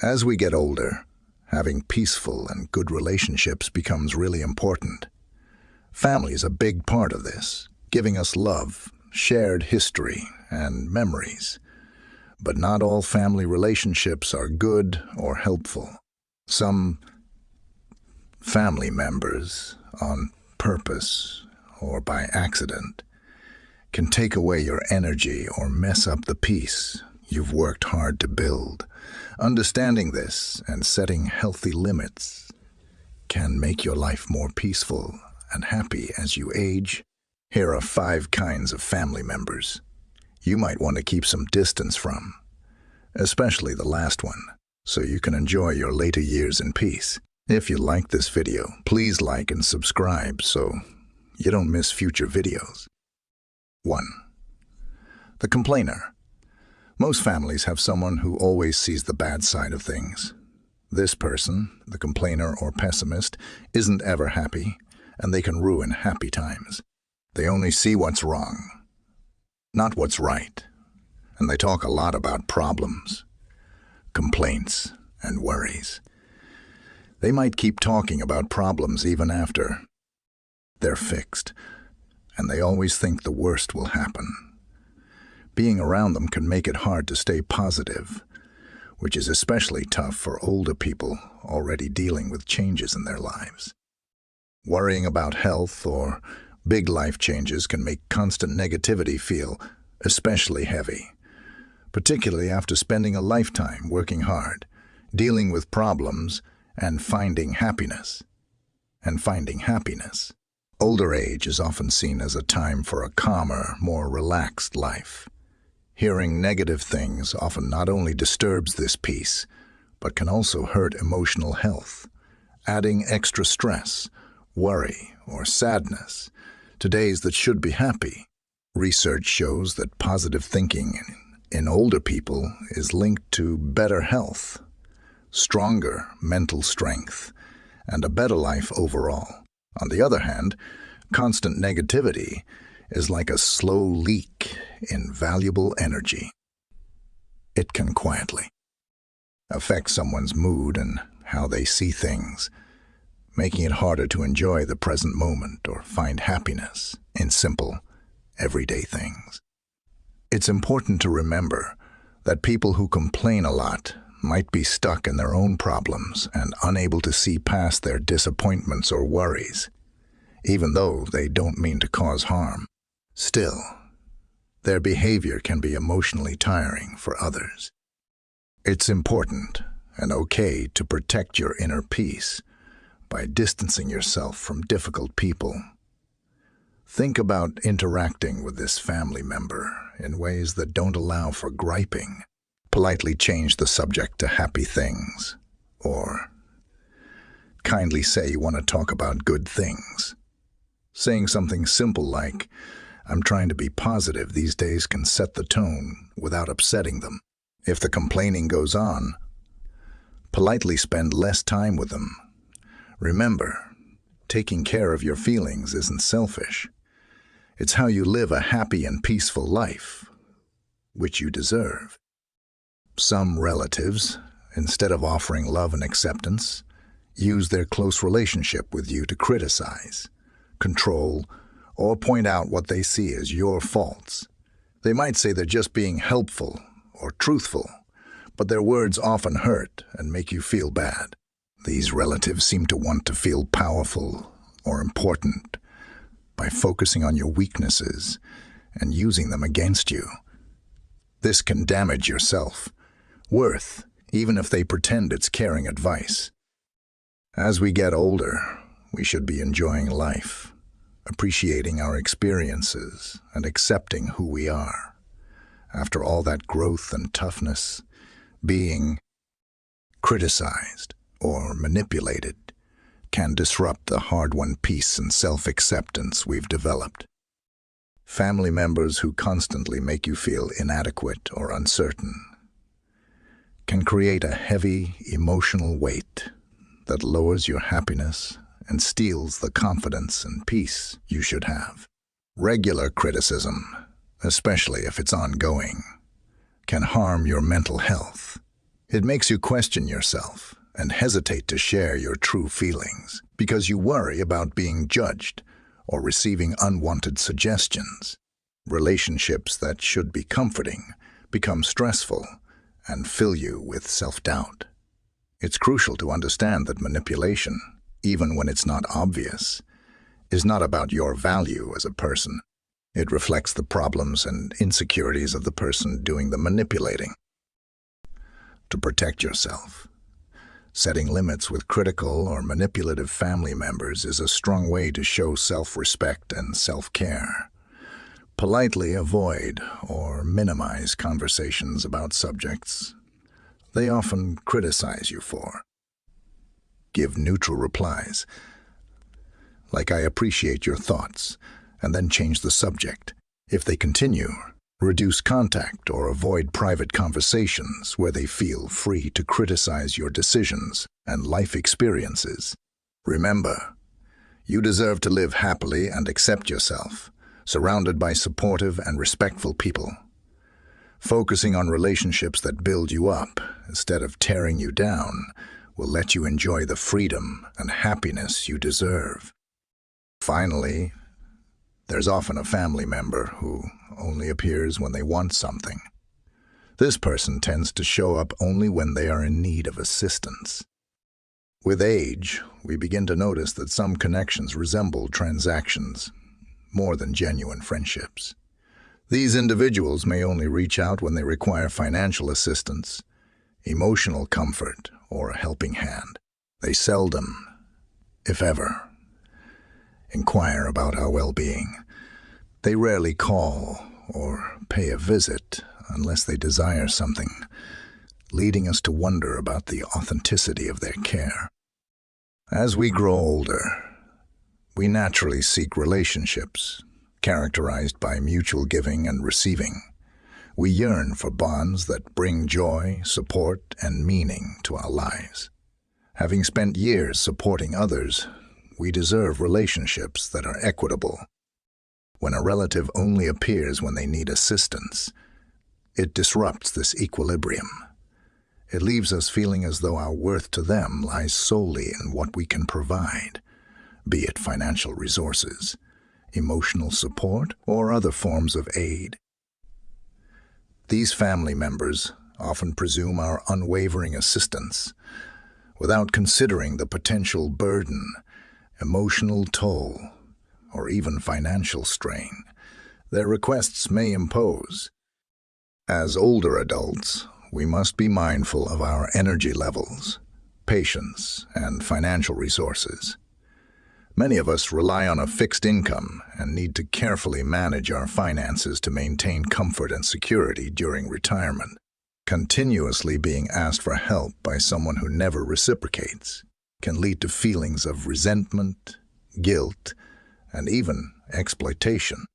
As we get older, having peaceful and good relationships becomes really important. Family is a big part of this, giving us love, shared history, and memories. But not all family relationships are good or helpful. Some family members, on purpose or by accident, can take away your energy or mess up the peace you've worked hard to build. Understanding this and setting healthy limits can make your life more peaceful and happy as you age. Here are 5 kinds of family members you might want to keep some distance from, especially the last one, so you can enjoy your later years in peace. If you like this video, please like and subscribe so you don't miss future videos. 1. The complainer. Most families have someone who always sees the bad side of things. This person, the complainer or pessimist, isn't ever happy, and they can ruin happy times. They only see what's wrong, not what's right, and they talk a lot about problems, complaints, and worries. They might keep talking about problems even after they're fixed, and they always think the worst will happen. Being around them can make it hard to stay positive, which is especially tough for older people already dealing with changes in their lives. Worrying about health or big life changes can make constant negativity feel especially heavy, particularly after spending a lifetime working hard, dealing with problems, and finding happiness. Older age is often seen as a time for a calmer, more relaxed life. Hearing negative things often not only disturbs this peace, but can also hurt emotional health, adding extra stress, worry, or sadness to days that should be happy. Research shows that positive thinking in older people is linked to better health, stronger mental strength, and a better life overall. On the other hand, constant negativity is like a slow leak in valuable energy. It can quietly affect someone's mood and how they see things, making it harder to enjoy the present moment or find happiness in simple, everyday things. It's important to remember that people who complain a lot might be stuck in their own problems and unable to see past their disappointments or worries, even though they don't mean to cause harm. Still, their behavior can be emotionally tiring for others. It's important and okay to protect your inner peace by distancing yourself from difficult people. Think about interacting with this family member in ways that don't allow for griping. Politely change the subject to happy things, or kindly say you want to talk about good things. Saying something simple like, "I'm trying to be positive these days," can set the tone without upsetting them. If the complaining goes on, politely spend less time with them. Remember, taking care of your feelings isn't selfish. It's how you live a happy and peaceful life, which you deserve. Some relatives, instead of offering love and acceptance, use their close relationship with you to criticize, control, or point out what they see as your faults. They might say they're just being helpful or truthful, but their words often hurt and make you feel bad. These relatives seem to want to feel powerful or important by focusing on your weaknesses and using them against you. This can damage your self-worth, even if they pretend it's caring advice. As we get older, we should be enjoying life, appreciating our experiences, and accepting who we are. After all that growth and toughness, being criticized or manipulated can disrupt the hard-won peace and self-acceptance we've developed. Family members who constantly make you feel inadequate or uncertain can create a heavy emotional weight that lowers your happiness and steals the confidence and peace you should have. Regular criticism, especially if it's ongoing, can harm your mental health. It makes you question yourself and hesitate to share your true feelings because you worry about being judged or receiving unwanted suggestions. Relationships that should be comforting become stressful and fill you with self-doubt. It's crucial to understand that manipulation, even when it's not obvious, is not about your value as a person. It reflects the problems and insecurities of the person doing the manipulating. To protect yourself, setting limits with critical or manipulative family members is a strong way to show self-respect and self-care. Politely avoid or minimize conversations about subjects they often criticize you for. Give neutral replies, like "I appreciate your thoughts," and then change the subject. If they continue, reduce contact or avoid private conversations where they feel free to criticize your decisions and life experiences. Remember, you deserve to live happily and accept yourself, surrounded by supportive and respectful people. Focusing on relationships that build you up instead of tearing you down will let you enjoy the freedom and happiness you deserve. Finally, there's often a family member who only appears when they want something. This person tends to show up only when they are in need of assistance. With age, we begin to notice that some connections resemble transactions more than genuine friendships. These individuals may only reach out when they require financial assistance, emotional comfort, or a helping hand. They seldom, if ever, inquire about our well-being. They rarely call or pay a visit unless they desire something, leading us to wonder about the authenticity of their care. As we grow older, we naturally seek relationships characterized by mutual giving and receiving. We yearn for bonds that bring joy, support, and meaning to our lives. Having spent years supporting others, we deserve relationships that are equitable. When a relative only appears when they need assistance, it disrupts this equilibrium. It leaves us feeling as though our worth to them lies solely in what we can provide, be it financial resources, emotional support, or other forms of aid. These family members often presume our unwavering assistance without considering the potential burden, emotional toll, or even financial strain their requests may impose. As older adults, we must be mindful of our energy levels, patience, and financial resources. Many of us rely on a fixed income and need to carefully manage our finances to maintain comfort and security during retirement. Continuously being asked for help by someone who never reciprocates can lead to feelings of resentment, guilt, and even exploitation.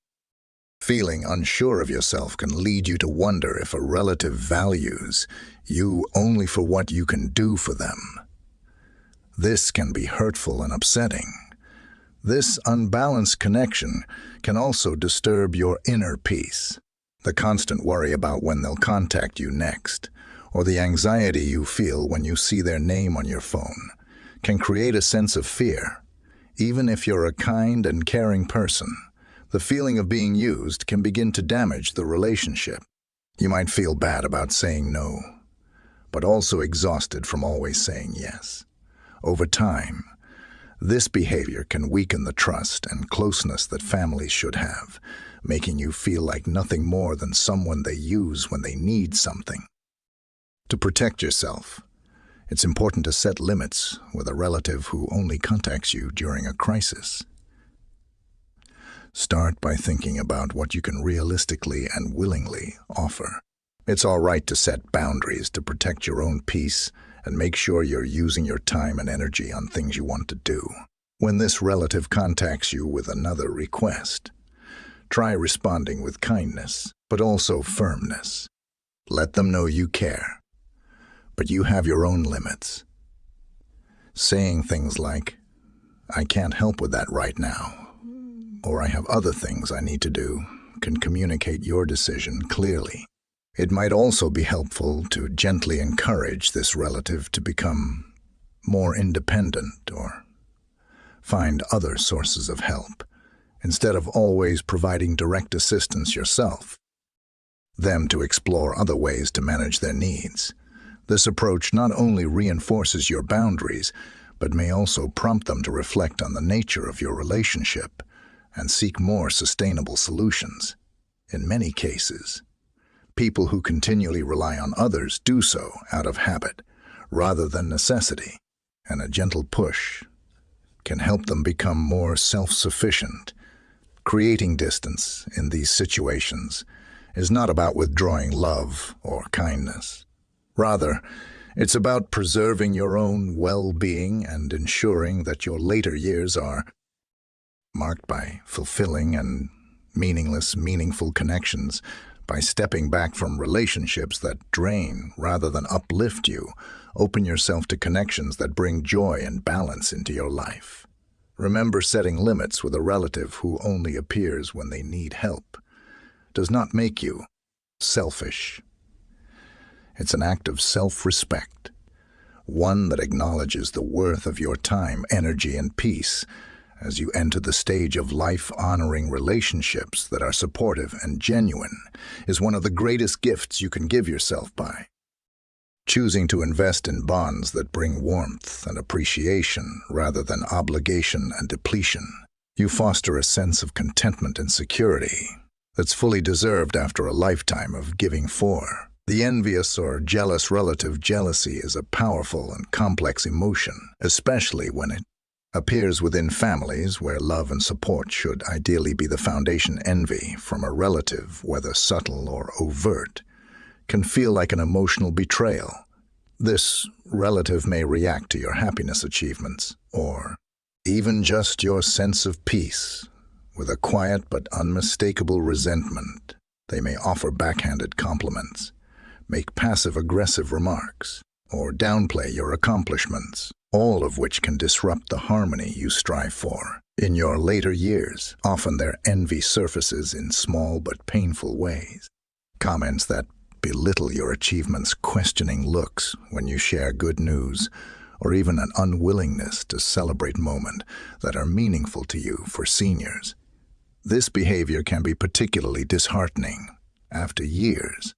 Feeling unsure of yourself can lead you to wonder if a relative values you only for what you can do for them. This can be hurtful and upsetting. This unbalanced connection can also disturb your inner peace. The constant worry about when they'll contact you next, or the anxiety you feel when you see their name on your phone, can create a sense of fear. Even if you're a kind and caring person, the feeling of being used can begin to damage the relationship. You might feel bad about saying no, but also exhausted from always saying yes. Over time, this behavior can weaken the trust and closeness that families should have, making you feel like nothing more than someone they use when they need something. To protect yourself, it's important to set limits with a relative who only contacts you during a crisis. Start by thinking about what you can realistically and willingly offer. It's all right to set boundaries to protect your own peace and make sure you're using your time and energy on things you want to do. When this relative contacts you with another request, try responding with kindness, but also firmness. Let them know you care, but you have your own limits. Saying things like, "I can't help with that right now," or "I have other things I need to do," can communicate your decision clearly. It might also be helpful to gently encourage this relative to become more independent or find other sources of help, instead of always providing direct assistance yourself. Them to explore other ways to manage their needs. This approach not only reinforces your boundaries, but may also prompt them to reflect on the nature of your relationship and seek more sustainable solutions. In many cases, people who continually rely on others do so out of habit rather than necessity, and a gentle push can help them become more self-sufficient. Creating distance in these situations is not about withdrawing love or kindness. Rather, it's about preserving your own well-being and ensuring that your later years are marked by fulfilling and meaningful connections. By stepping back from relationships that drain rather than uplift you, open yourself to connections that bring joy and balance into your life. Remember, setting limits with a relative who only appears when they need help does not make you selfish. It's an act of self-respect, one that acknowledges the worth of your time, energy, and peace as you enter the stage of life-honoring relationships that are supportive and genuine is one of the greatest gifts you can give yourself by choosing to invest in bonds that bring warmth and appreciation rather than obligation and depletion. You foster a sense of contentment and security that's fully deserved after a lifetime of giving for. The envious or jealous relative jealousy is a powerful and complex emotion, especially when it appears within families where love and support should ideally be the foundation. Envy from a relative, whether subtle or overt, can feel like an emotional betrayal. This relative may react to your happiness achievements, or even just your sense of peace, with a quiet but unmistakable resentment. They may offer backhanded compliments, make passive-aggressive remarks, or downplay your accomplishments, all of which can disrupt the harmony you strive for. In your later years, often their envy surfaces in small but painful ways. Comments that belittle your achievements, questioning looks when you share good news, or even an unwillingness to celebrate moments that are meaningful to you. For seniors, this behavior can be particularly disheartening. After years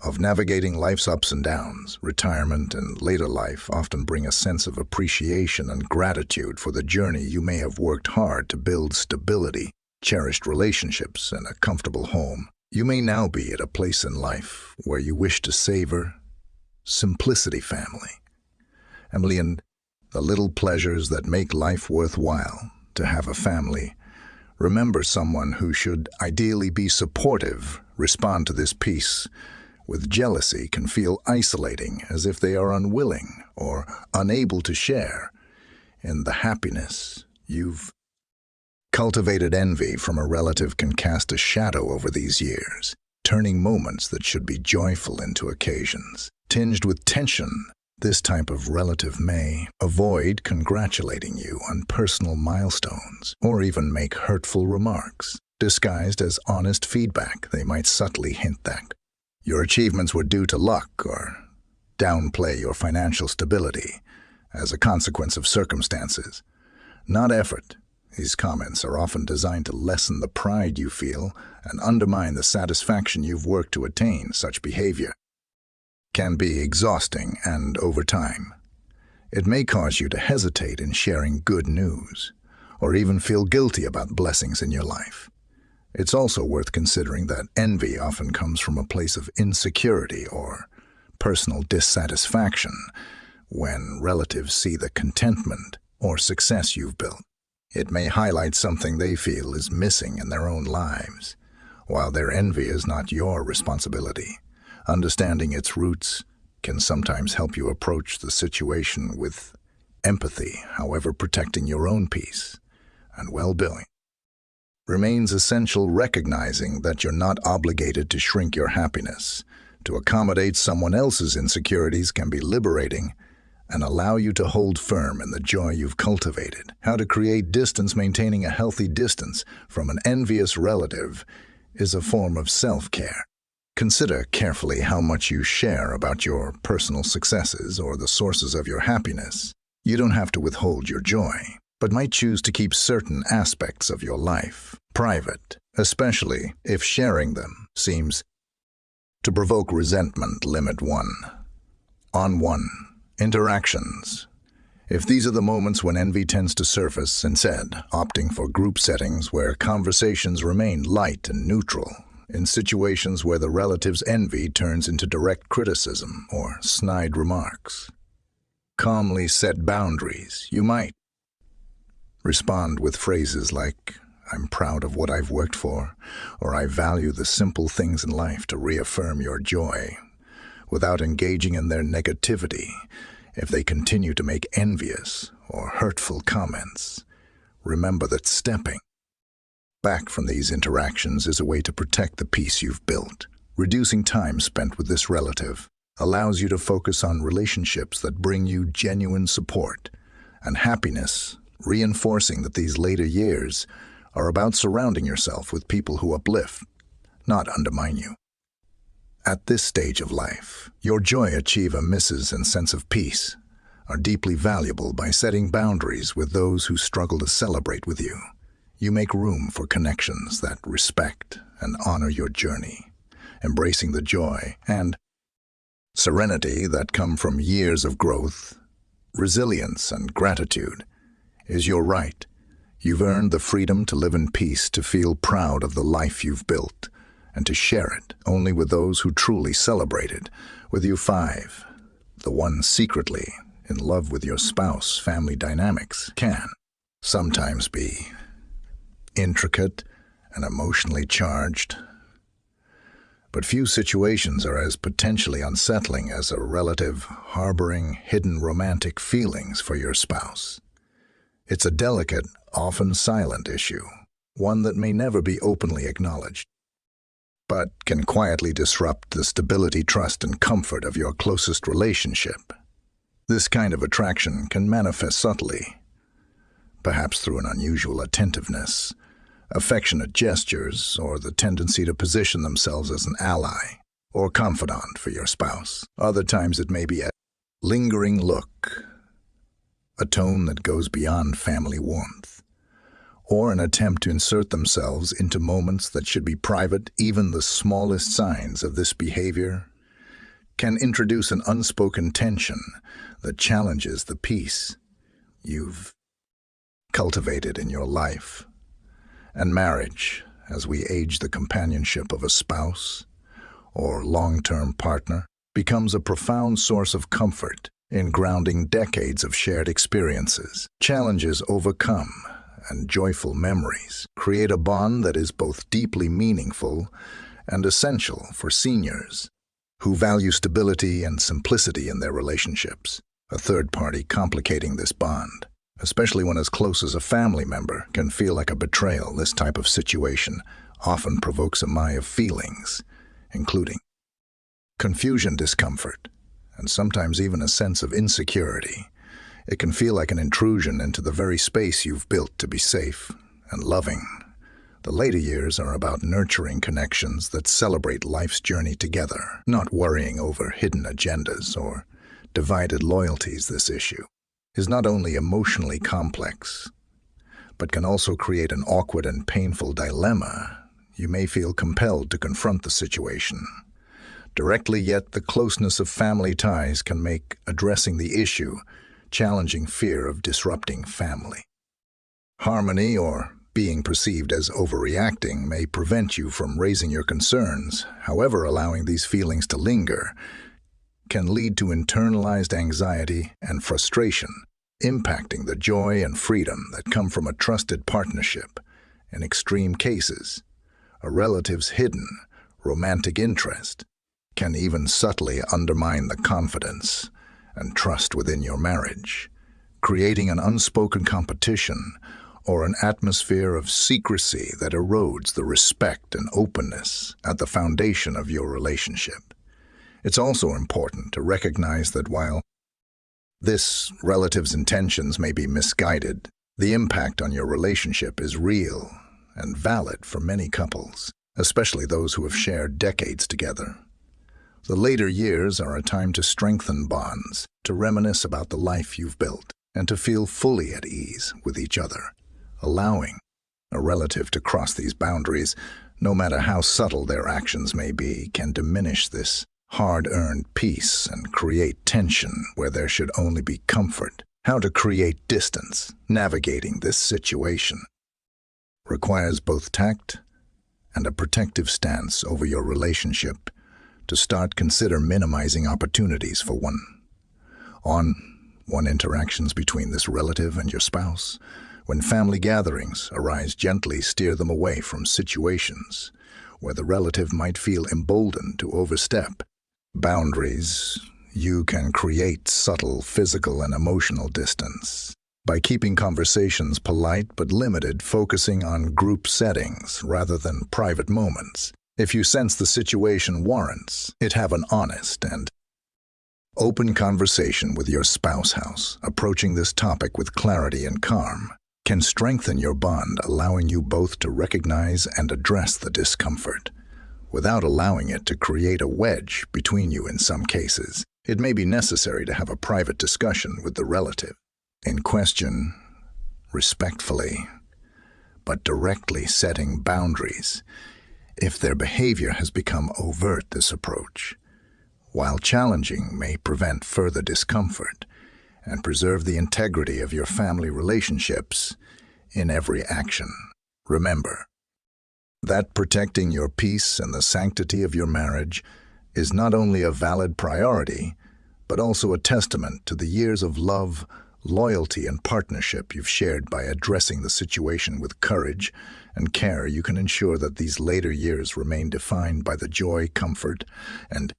of navigating life's ups and downs, retirement and later life often bring a sense of appreciation and gratitude for the journey you may have worked hard to build. Stability, cherished relationships, and a comfortable home. You may now be at a place in life where you wish to savor simplicity. Family, Emily, and the little pleasures that make life worthwhile. To have a family, remember, someone who should ideally be supportive respond to this piece with jealousy can feel isolating, as if they are unwilling or unable to share in the happiness you've cultivated. Envy from a relative can cast a shadow over these years, turning moments that should be joyful into occasions tinged with tension. This type of relative may avoid congratulating you on personal milestones or even make hurtful remarks. Disguised as honest feedback, they might subtly hint that your achievements were due to luck or downplay your financial stability as a consequence of circumstances, not effort. These comments are often designed to lessen the pride you feel and undermine the satisfaction you've worked to attain. Such behavior can be exhausting, and over time, it may cause you to hesitate in sharing good news or even feel guilty about blessings in your life. It's also worth considering that envy often comes from a place of insecurity or personal dissatisfaction when relatives see the contentment or success you've built. It may highlight something they feel is missing in their own lives, while their envy is not your responsibility. Understanding its roots can sometimes help you approach the situation with empathy, however, protecting your own peace and well-being remains essential. Recognizing that you're not obligated to shrink your happiness to accommodate someone else's insecurities can be liberating and allow you to hold firm in the joy you've cultivated. How to create distance. Maintaining a healthy distance from an envious relative is a form of self-care. Consider carefully how much you share about your personal successes or the sources of your happiness. You don't have to withhold your joy, but might choose to keep certain aspects of your life private, especially if sharing them seems to provoke resentment. Limit 1. On 1. Interactions. If these are the moments when envy tends to surface, instead, opting for group settings where conversations remain light and neutral. In situations where the relative's envy turns into direct criticism or snide remarks. Calmly set boundaries. You might respond with phrases like, "I'm proud of what I've worked for," or "I value the simple things in life," to reaffirm your joy, without engaging in their negativity. If they continue to make envious or hurtful comments, remember that stepping back from these interactions is a way to protect the peace you've built. Reducing time spent with this relative allows you to focus on relationships that bring you genuine support and happiness, reinforcing that these later years are about surrounding yourself with people who uplift, not undermine you. At this stage of life, your joy, achievements, and sense of peace are deeply valuable. By setting boundaries with those who struggle to celebrate with you, you make room for connections that respect and honor your journey, embracing the joy and serenity that come from years of growth, resilience, and gratitude is your right. You've earned the freedom to live in peace, to feel proud of the life you've built, and to share it only with those who truly celebrate it with you. 5. The one secretly in love with your spouse. Family dynamics can sometimes be intricate and emotionally charged, but few situations are as potentially unsettling as a relative harboring hidden romantic feelings for your spouse. It's a delicate, often silent issue, one that may never be openly acknowledged, but can quietly disrupt the stability, trust, and comfort of your closest relationship. This kind of attraction can manifest subtly, perhaps through an unusual attentiveness, affectionate gestures, or the tendency to position themselves as an ally or confidant for your spouse. Other times it may be a lingering look, a tone that goes beyond family warmth, or an attempt to insert themselves into moments that should be private. Even the smallest signs of this behavior can introduce an unspoken tension that challenges the peace you've cultivated in your life. And marriage, as we age, the companionship of a spouse or long-term partner, becomes a profound source of comfort in grounding decades of shared experiences. Challenges overcome and joyful memories create a bond that is both deeply meaningful and essential for seniors who value stability and simplicity in their relationships. A third party complicating this bond, especially when as close as a family member, can feel like a betrayal. This type of situation often provokes a mire of feelings, including confusion, discomfort, and sometimes even a sense of insecurity. It can feel like an intrusion into the very space you've built to be safe and loving. The later years are about nurturing connections that celebrate life's journey together, not worrying over hidden agendas or divided loyalties. This issue is not only emotionally complex, but can also create an awkward and painful dilemma. You may feel compelled to confront the situation directly, yet the closeness of family ties can make addressing the issue challenging. Fear of disrupting family harmony or being perceived as overreacting may prevent you from raising your concerns. However, allowing these feelings to linger can lead to internalized anxiety and frustration, impacting the joy and freedom that come from a trusted partnership. In extreme cases, a relative's hidden romantic interest can even subtly undermine the confidence and trust within your marriage, creating an unspoken competition or an atmosphere of secrecy that erodes the respect and openness at the foundation of your relationship. It's also important to recognize that while this relative's intentions may be misguided, the impact on your relationship is real and valid. For many couples, especially those who have shared decades together. The later years are a time to strengthen bonds, to reminisce about the life you've built, and to feel fully at ease with each other. Allowing a relative to cross these boundaries, no matter how subtle their actions may be, can diminish this hard-earned peace and create tension where there should only be comfort. How to create distance. Navigating this situation requires both tact and a protective stance over your relationship. To start, consider minimizing opportunities for one-on-one interactions between this relative and your spouse. When family gatherings arise, gently steer them away from situations where the relative might feel emboldened to overstep boundaries. You can create subtle physical and emotional distance by keeping conversations polite but limited, focusing on group settings rather than private moments. If you sense the situation warrants it, have an honest and open conversation with your spouse. Approaching this topic with clarity and calm can strengthen your bond, allowing you both to recognize and address the discomfort without allowing it to create a wedge between you. In some cases, it may be necessary to have a private discussion with the relative in question, respectfully but directly setting boundaries. If their behavior has become overt, this approach, while challenging, may prevent further discomfort and preserve the integrity of your family relationships in every action. Remember that protecting your peace and the sanctity of your marriage is not only a valid priority, but also a testament to the years of love, loyalty, and partnership you've shared. By addressing the situation with courage and care, you can ensure that these later years remain defined by the joy, comfort, and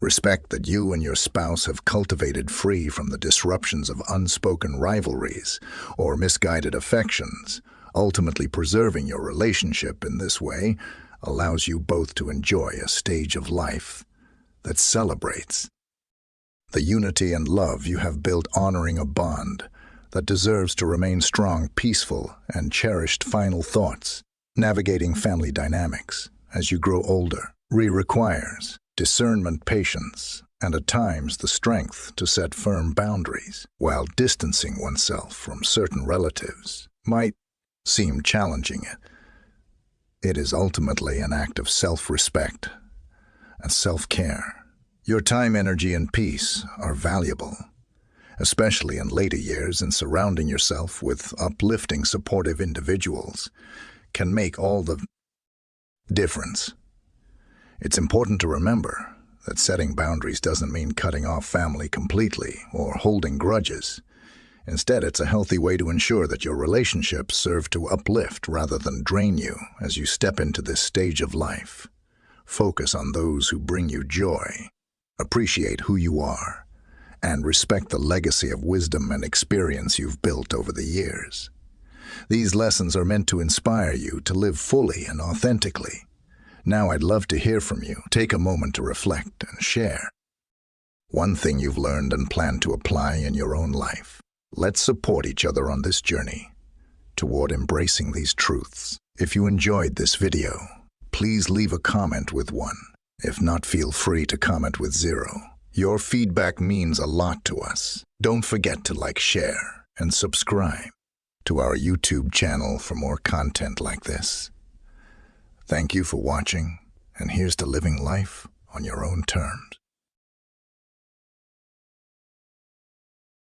respect that you and your spouse have cultivated, free from the disruptions of unspoken rivalries or misguided affections. Ultimately, preserving your relationship in this way allows you both to enjoy a stage of life that celebrates the unity and love you have built, honoring a bond that deserves to remain strong, peaceful, and cherished. Final thoughts. Navigating family dynamics as you grow older requires discernment, patience, and at times the strength to set firm boundaries. While distancing oneself from certain relatives might seem challenging, it is ultimately an act of self-respect and self-care. Your time, energy, and peace are valuable, especially in later years, and surrounding yourself with uplifting, supportive individuals can make all the difference. It's important to remember that setting boundaries doesn't mean cutting off family completely or holding grudges. Instead, it's a healthy way to ensure that your relationships serve to uplift rather than drain you as you step into this stage of life. Focus on those who bring you joy, appreciate who you are, and respect the legacy of wisdom and experience you've built over the years. These lessons are meant to inspire you to live fully and authentically. Now, I'd love to hear from you. Take a moment to reflect and share one thing you've learned and plan to apply in your own life. Let's support each other on this journey toward embracing these truths. If you enjoyed this video, please leave a comment with 1. If not, feel free to comment with 0. Your feedback means a lot to us. Don't forget to like, share, and subscribe to our YouTube channel for more content like this. Thank you for watching, and here's to living life on your own terms.